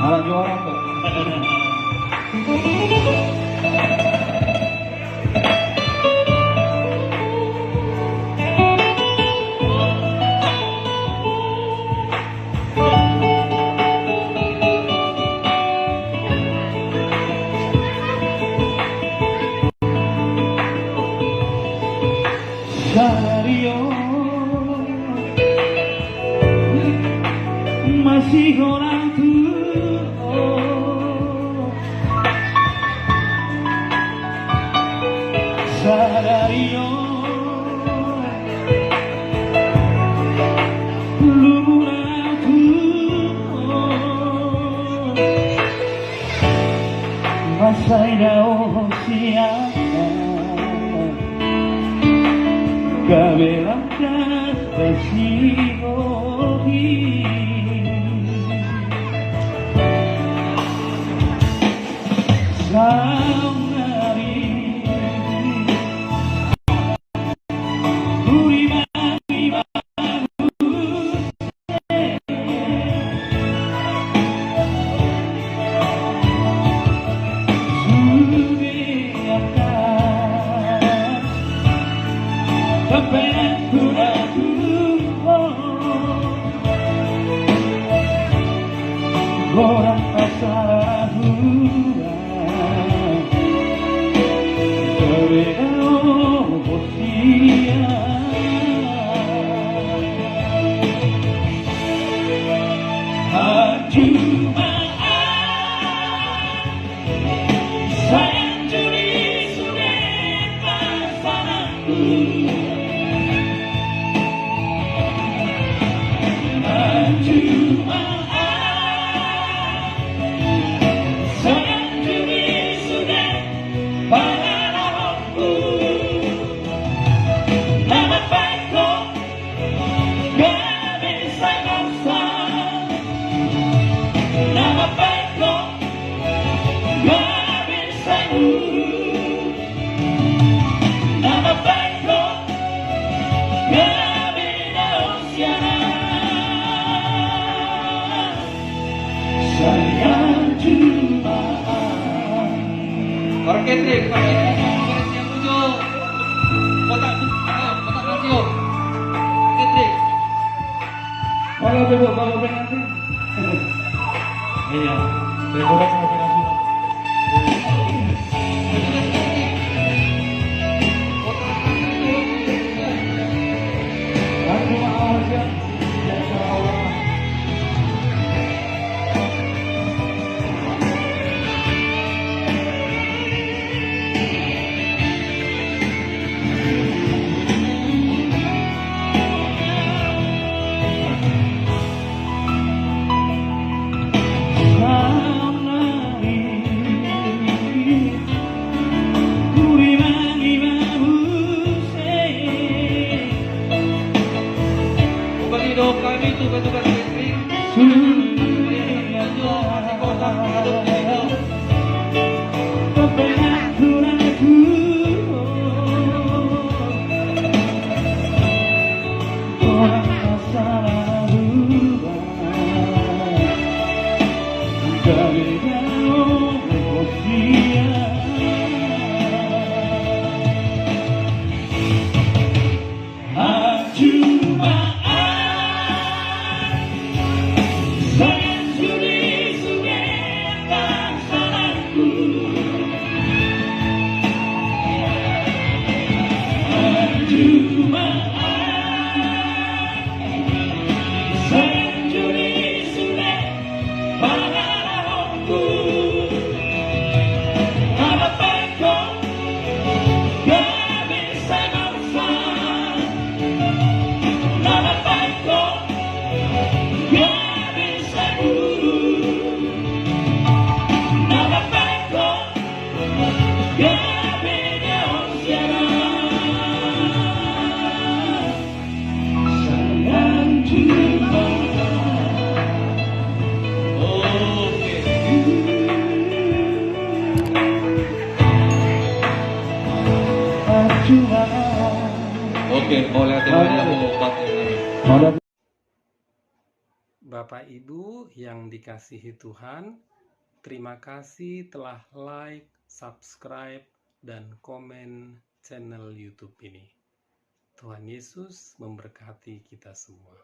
Anak juara tuh. Masih orang tua Sadario Lumuraku Masai dao siapa Kabelaka Besigohi Orang pasar Kendrick, yang tujuh kotak radio Kendrick. Kalau nanti, iya, boleh kombinasi. Kami tugas-tugas Kendrick masih kotak hidup itu. Bapak Ibu yang dikasihi Tuhan, terima kasih telah like, subscribe, dan komen channel YouTube ini. Tuhan Yesus memberkati kita semua.